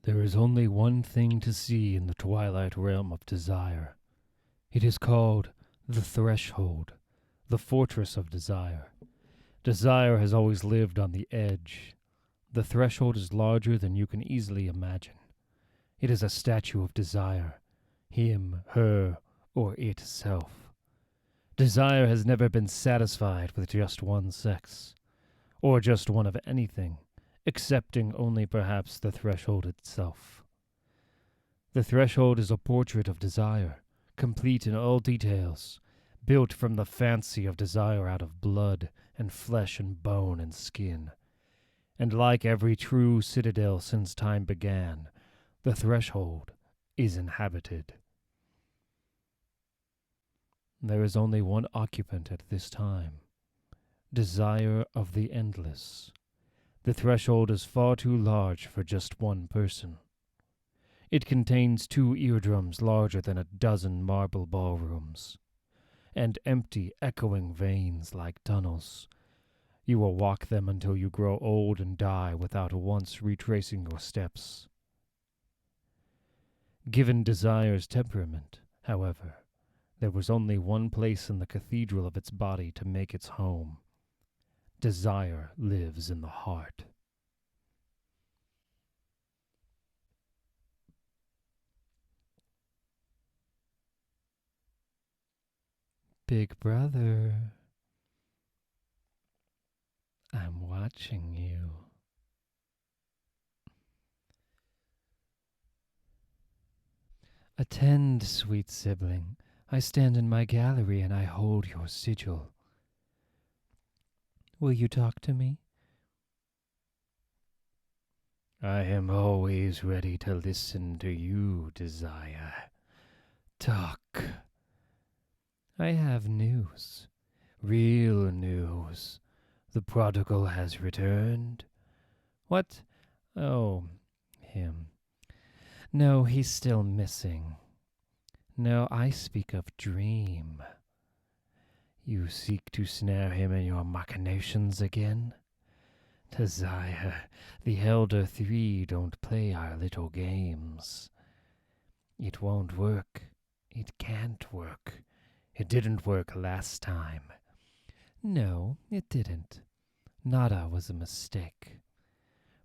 There is only one thing to see in the twilight realm of desire. It is called the threshold, the fortress of desire. Desire has always lived on the edge. The threshold is larger than you can easily imagine. It is a statue of desire, him, her, or itself. Desire has never been satisfied with just one sex, or just one of anything, excepting only perhaps the threshold itself. The threshold is a portrait of desire, complete in all details, built from the fancy of desire out of blood and flesh and bone and skin. And like every true citadel since time began, the threshold is inhabited. There is only one occupant at this time, desire of the endless. The threshold is far too large for just one person. It contains 2 eardrums larger than a dozen marble ballrooms, and empty, echoing veins like tunnels. You will walk them until you grow old and die without once retracing your steps. Given desire's temperament, however, there was only one place in the cathedral of its body to make its home. Desire lives in the heart. Big brother, I'm watching you. Attend, sweet sibling. I stand in my gallery and I hold your sigil. Will you talk to me? I am always ready to listen to you, desire. Talk. I have news. Real news. The prodigal has returned. What? Oh, him. No, he's still missing. No, I speak of dream. You seek to snare him in your machinations again? Desire, the Elder 3 don't play our little games. It won't work. It can't work. It didn't work last time. No, it didn't. Nada was a mistake.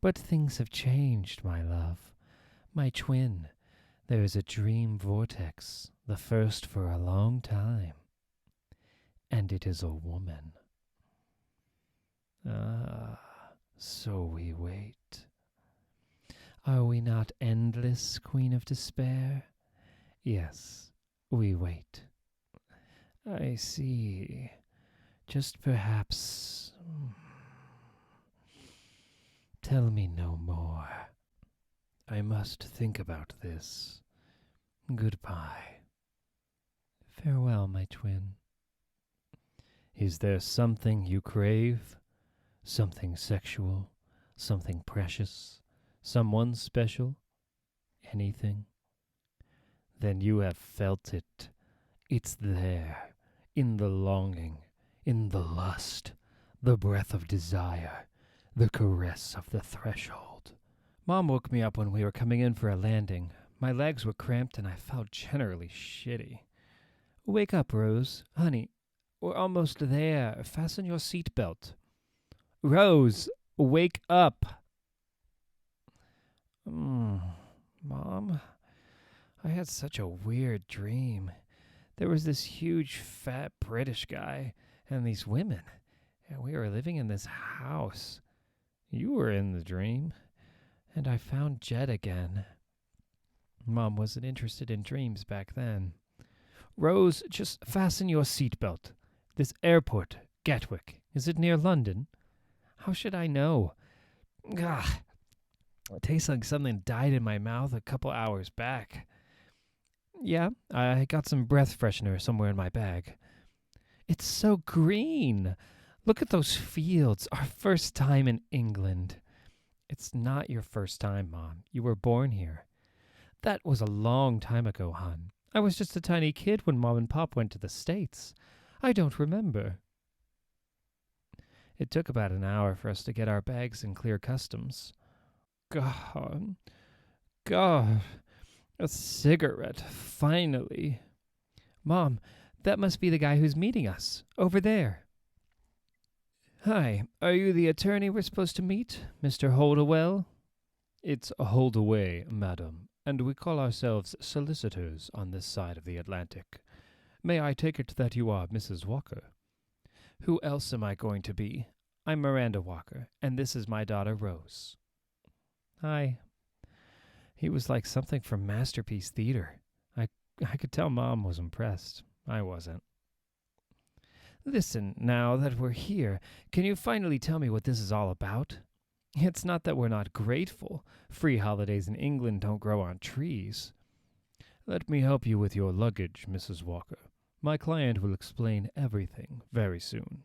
But things have changed, my love. My twin, there is a dream vortex, the first for a long time. And it is a woman. Ah, so we wait. Are we not endless, Queen of Despair? Yes, we wait. I see. Just perhaps... Tell me no more. I must think about this. Goodbye. Farewell, my twin. Is there something you crave? Something sexual? Something precious? Someone special? Anything? Then you have felt it. It's there, in the longing, in the lust, the breath of desire, the caress of the threshold. Mom woke me up when we were coming in for a landing. My legs were cramped and I felt generally shitty. Wake up, Rose. Honey, we're almost there. Fasten your seatbelt. Rose, wake up. Mom, I had such a weird dream. There was this huge, fat British guy and these women, and we were living in this house. You were in the dream, and I found Jed again. Mom wasn't interested in dreams back then. Rose, just fasten your seatbelt. This airport, Gatwick, is it near London? How should I know? Gah, it tastes like something died in my mouth a couple hours back. Yeah, I got some breath freshener somewhere in my bag. It's so green. Look at those fields. Our first time in England. It's not your first time, Mom. You were born here. That was a long time ago, hon. I was just a tiny kid when Mom and Pop went to the States. I don't remember. It took about an hour for us to get our bags and clear customs. God, God, a cigarette, finally. Mom, that must be the guy who's meeting us, over there. Hi, are you the attorney we're supposed to meet, Mr. Holdawell? It's Holdaway, madam, and we call ourselves solicitors on this side of the Atlantic. May I take it that you are Mrs. Walker? Who else am I going to be? I'm Miranda Walker, and this is my daughter Rose. Hi. He was like something from Masterpiece Theater. I could tell Mom was impressed. I wasn't. Listen, now that we're here, can you finally tell me what this is all about? It's not that we're not grateful. Free holidays in England don't grow on trees. Let me help you with your luggage, Mrs. Walker. My client will explain everything very soon.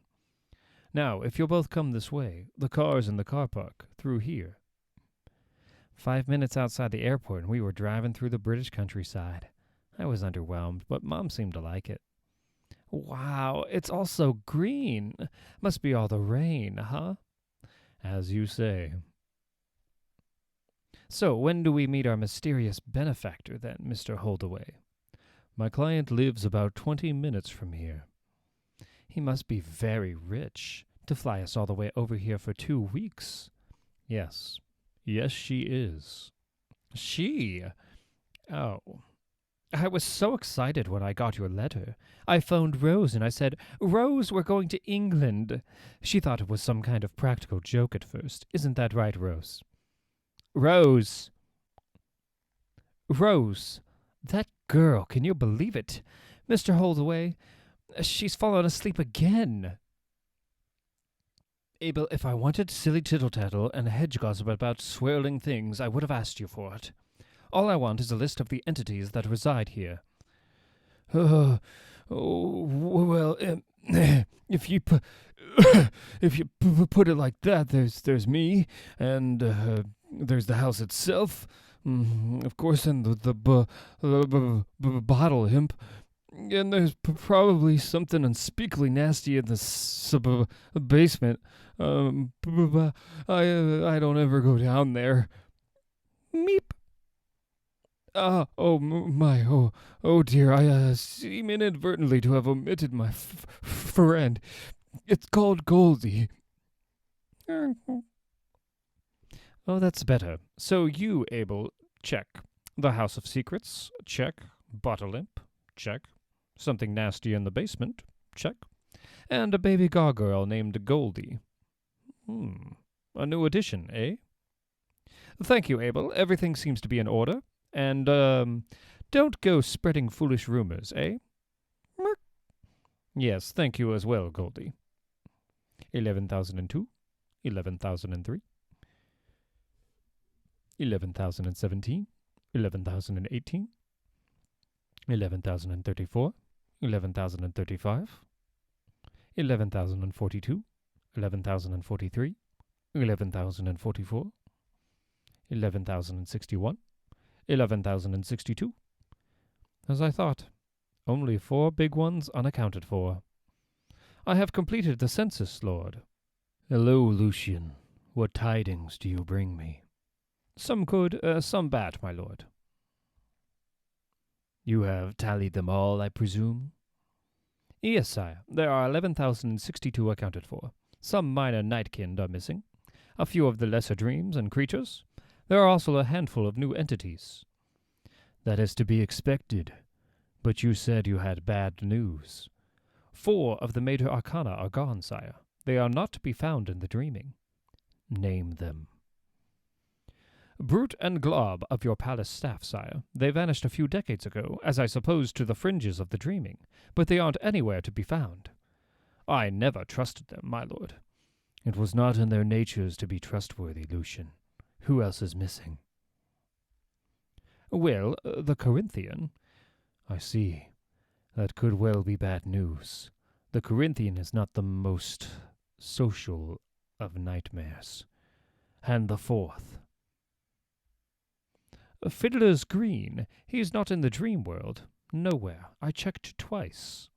Now, if you'll both come this way, the car's in the car park, through here. 5 minutes outside the airport, and we were driving through the British countryside. I was underwhelmed, but Mom seemed to like it. Wow, it's all so green. Must be all the rain, huh? As you say. So, when do we meet our mysterious benefactor, then, Mr. Holdaway? My client lives about 20 minutes from here. He must be very rich to fly us all the way over here for 2 weeks. Yes. Yes, she is. She? Oh. I was so excited when I got your letter. I phoned Rose and I said, Rose, we're going to England. She thought it was some kind of practical joke at first. Isn't that right, Rose? Rose! Rose! That girl, can you believe it? Mr. Holdaway, she's fallen asleep again. Abel, if I wanted silly tittle-tattle and hedge gossip about swirling things, I would have asked you for it. All I want is a list of the entities that reside here. Well, if you put it like that, there's me, and there's the house itself, of course, and the bottle imp, and there's probably something unspeakably nasty in the basement. I don't ever go down there. Meep. Oh dear, I seem inadvertently to have omitted my friend. It's called Goldie. Oh, that's better. So you, Abel, check. The House of Secrets, check. Bottle imp, check. Something nasty in the basement, check. And a baby gargoyle named Goldie. A new addition, eh? Thank you, Abel. Everything seems to be in order. And, don't go spreading foolish rumors, eh? Merk. Yes, thank you as well, Goldie. 11,002, 11,003, 11,017, 11,018, 11,034, 11,035, 11,042, 11,043, 11,044, 11,061, 11,062. As I thought, only 4 big ones unaccounted for. I have completed the census, Lord. Hello, Lucian. What tidings do you bring me? Some good, some bad, my lord. You have tallied them all, I presume? Yes, sire. There are 11,062 accounted for. Some minor nightkind are missing. A few of the lesser dreams and creatures. There are also a handful of new entities. That is to be expected. But you said you had bad news. 4 of the major arcana are gone, sire. They are not to be found in the dreaming. Name them. Brute and Glob of your palace staff, sire. They vanished a few decades ago, as I suppose to the fringes of the dreaming, but they aren't anywhere to be found. I never trusted them, my lord. It was not in their natures to be trustworthy, Lucian. Who else is missing? Well, the Corinthian. I see. That could well be bad news. The Corinthian is not the most social of nightmares. And the 4th. Fiddler's Green. He's not in the dream world. Nowhere. I checked twice.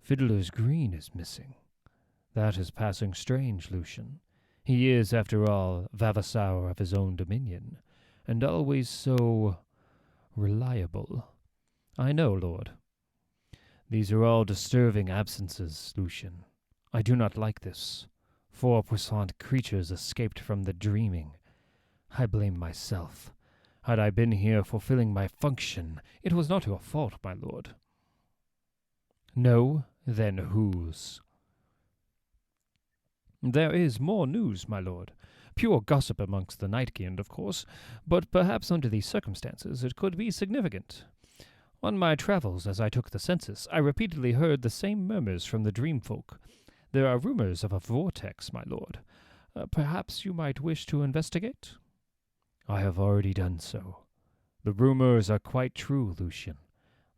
Fiddler's Green is missing. That is passing strange, Lucian. He is, after all, vavasor of his own dominion. and always so reliable. I know, Lord. These are all disturbing absences, Lucian. I do not like this. 4 puissant creatures escaped from the dreaming. I blame myself. Had I been here fulfilling my function, it was not your fault, my lord. No, then whose? There is more news, my lord. Pure gossip amongst the Night-Kind, of course, but perhaps under these circumstances it could be significant. On my travels, as I took the census, I repeatedly heard the same murmurs from the dream folk. There are rumors of a vortex, my lord. Perhaps you might wish to investigate? I have already done so. The rumors are quite true, Lucian.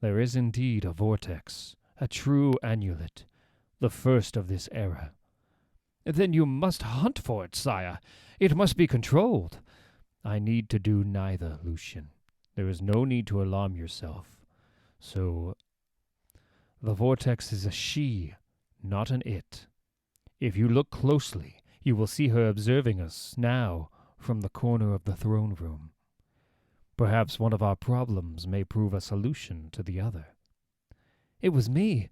There is indeed a vortex, a true amulet, the first of this era. Then you must hunt for it, sire. It must be controlled. I need to do neither, Lucian. There is no need to alarm yourself. So, the vortex is a she, not an it. If you look closely, you will see her observing us now from the corner of the throne room. Perhaps one of our problems may prove a solution to the other. It was me.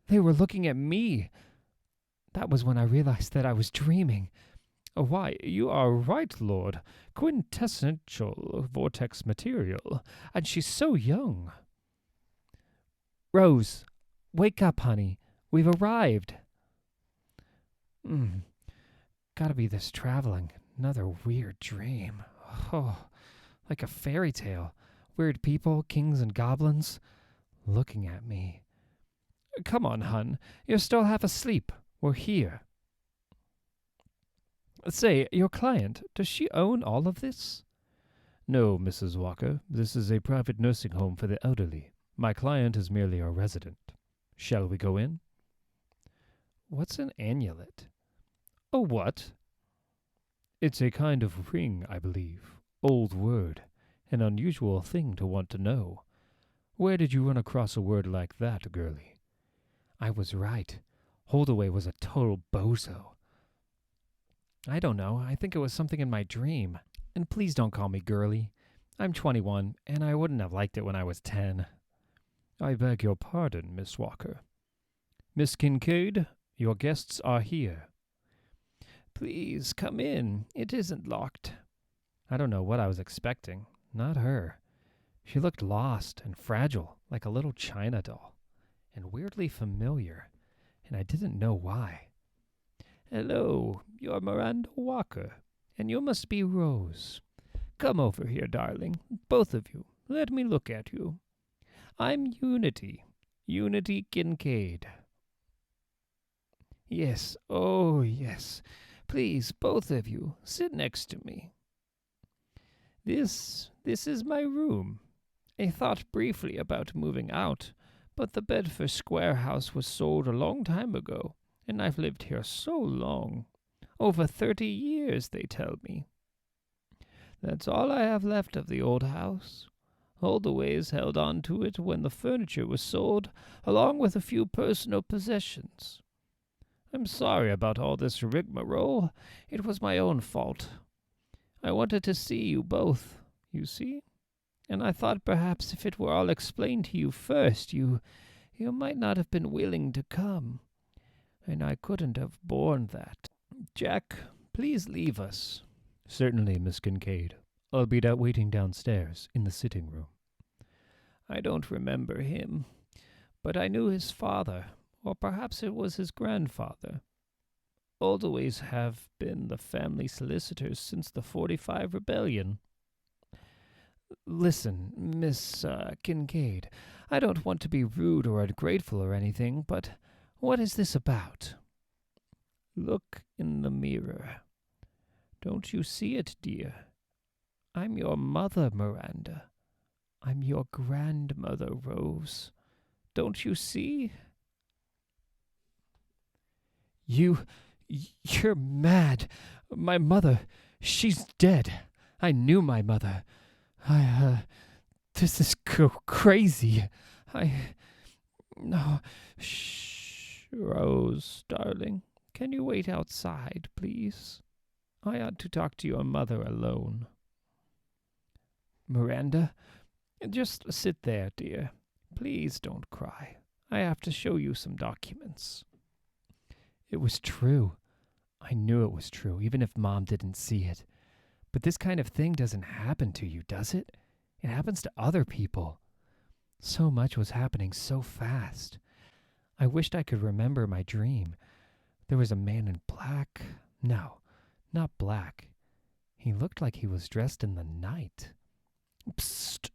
They were looking at me. That was when I realized that I was dreaming. Why, you are right, Lord. Quintessential vortex material. And she's so young. Rose, wake up, honey. We've arrived. Gotta be this traveling. Another weird dream. Oh, like a fairy tale. Weird people, kings and goblins, looking at me. Come on, hun. You're still half asleep. We're here. Say, your client, does she own all of this? No, Mrs. Walker. This is a private nursing home for the elderly. My client is merely a resident. Shall we go in? What's an amulet? A what? It's a kind of ring, I believe. Old word. An unusual thing to want to know. Where did you run across a word like that, girlie? I was right. Holdaway was a total bozo. I don't know. I think it was something in my dream. And please don't call me girlie. I'm 21, and I wouldn't have liked it when I was 10. I beg your pardon, Miss Walker. Miss Kincaid, your guests are here. Please, come in. It isn't locked. I don't know what I was expecting. Not her. She looked lost and fragile, like a little china doll, and weirdly familiar, and I didn't know why. Hello, you're Miranda Walker, and you must be Rose. Come over here, darling, both of you. Let me look at you. I'm Unity Kincaid. Yes, oh yes. Please, both of you, sit next to me. This is my room. I thought briefly about moving out, but the Bedford Square house was sold a long time ago, and I've lived here so long. Over 30 years, they tell me. That's all I have left of the old house. Holdaways held on to it when the furniture was sold, along with a few personal possessions. I'm sorry about all this rigmarole. It was my own fault. I wanted to see you both, you see? And I thought perhaps if it were all explained to you first, you might not have been willing to come. And I couldn't have borne that. Jack, please leave us. Certainly, Miss Kincaid. I'll be waiting downstairs in the sitting room. I don't remember him, but I knew his father, or perhaps it was his grandfather. Holdaways have been the family solicitors since the 45 rebellion. Listen, Miss Kincaid, I don't want to be rude or ungrateful or anything, but what is this about? Look in the mirror. Don't you see it, dear? I'm your mother, Miranda. I'm your grandmother, Rose. Don't you see? You're mad. My mother, she's dead. I knew my mother. This is crazy. No, shh, Rose, darling. Can you wait outside, please? I ought to talk to your mother alone. Miranda, just sit there, dear. Please don't cry. I have to show you some documents. It was true. I knew it was true, even if Mom didn't see it. But this kind of thing doesn't happen to you, does it? It happens to other people. So much was happening so fast. I wished I could remember my dream. There was a man in black. No, not black. He looked like he was dressed in the night. Psst.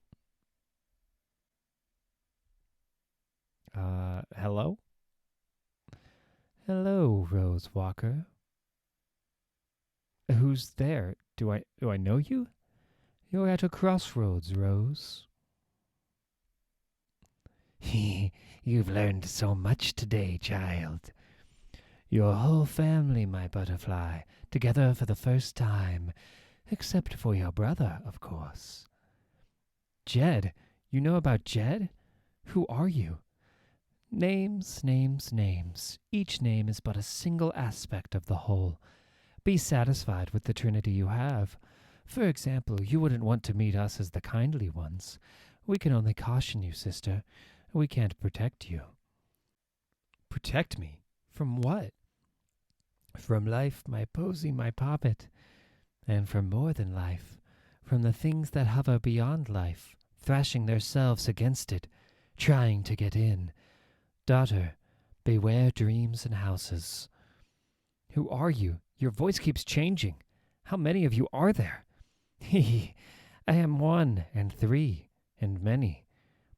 Hello? Hello, Rose Walker. Who's there? Do I know you? You're at a crossroads, Rose. You've learned so much today, child. Your whole family, my butterfly, together for the first time, except for your brother, of course. Jed? You know about Jed? Who are you? Names, names, names. Each name is but a single aspect of the whole. Be satisfied with the trinity you have. For example, you wouldn't want to meet us as the kindly ones. We can only caution you, sister. We can't protect you. Protect me? From what? From life, my posy, my poppet. And from more than life. From the things that hover beyond life, thrashing themselves against it, trying to get in. Daughter, beware dreams and houses. Who are you? Your voice keeps changing. How many of you are there? I am one, and three, and many.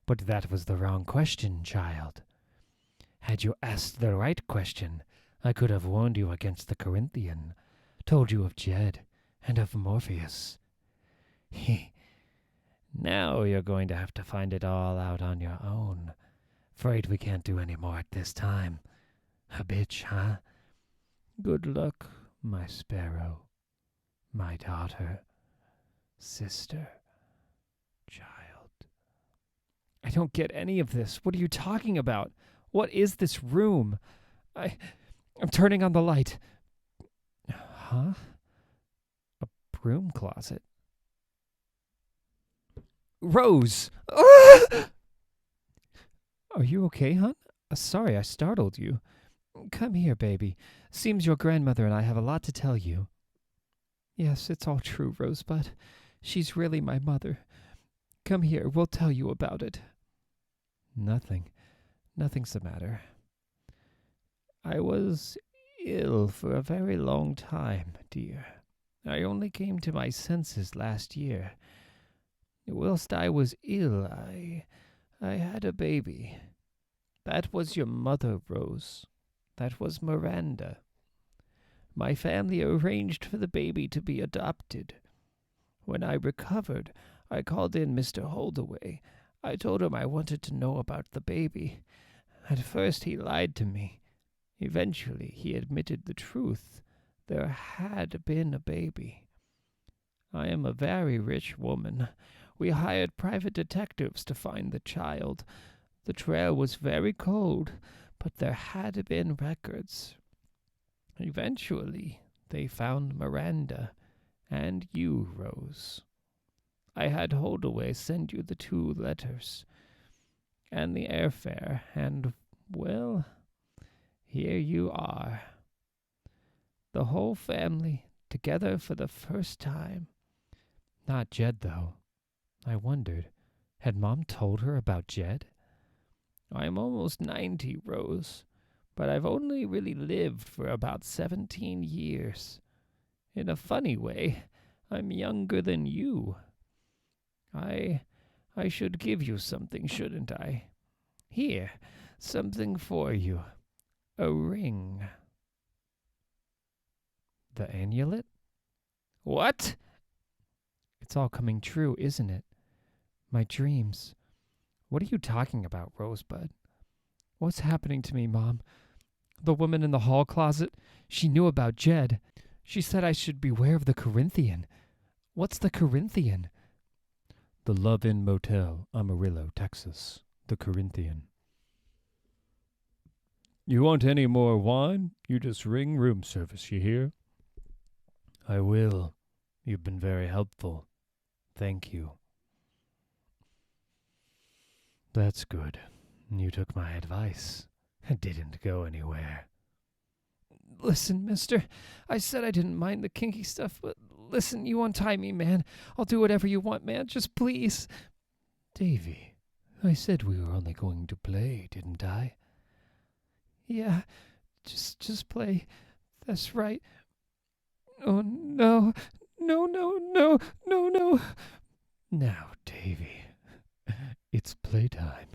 But that was the wrong question, child. Had you asked the right question, I could have warned you against the Corinthian, told you of Jed, and of Morpheus. Now you're going to have to find it all out on your own. Afraid we can't do any more at this time. A bitch, huh? Good luck, my sparrow, my daughter, sister, child. I don't get any of this. What are you talking about? What is this room? I'm turning on the light. Huh? A broom closet. Rose! Ah! Are you okay, hon? Sorry I startled you. Come here, baby. Seems your grandmother and I have a lot to tell you. Yes, it's all true, Rosebud. She's really my mother. Come here, we'll tell you about it. Nothing's the matter. I was ill for a very long time, dear. I only came to my senses last year. Whilst I was ill, I had a baby. That was your mother, Rose. That was Miranda. My family arranged for the baby to be adopted. When I recovered, I called in Mr. Holdaway. I told him I wanted to know about the baby. At first he lied to me. Eventually he admitted the truth. There had been a baby. I am a very rich woman. We hired private detectives to find the child. The trail was very cold, but there had been records. Eventually, they found Miranda and you, Rose. I had Holdaway send you the 2 letters and the airfare, and, well, here you are. The whole family together for the first time. Not Jed, though. I wondered, had Mom told her about Jed? I'm almost 90, Rose, but I've only really lived for about 17 years. In a funny way, I'm younger than you. I should give you something, shouldn't I? Here, something for you. A ring. The amulet? What? It's all coming true, isn't it? My dreams. What are you talking about, Rosebud? What's happening to me, Mom? The woman in the hall closet, she knew about Jed. She said I should beware of the Corinthian. What's the Corinthian? The Love Inn Motel, Amarillo, Texas. The Corinthian. You want any more wine? You just ring room service, you hear? I will. You've been very helpful. Thank you. That's good. You took my advice. It didn't go anywhere. Listen, mister, I said I didn't mind the kinky stuff, but listen, you untie me, man. I'll do whatever you want, man. Just please. Davy, I said we were only going to play, didn't I? Yeah, just play. That's right. Oh, no. No, no, no, no, no. Now, Davy, it's playtime.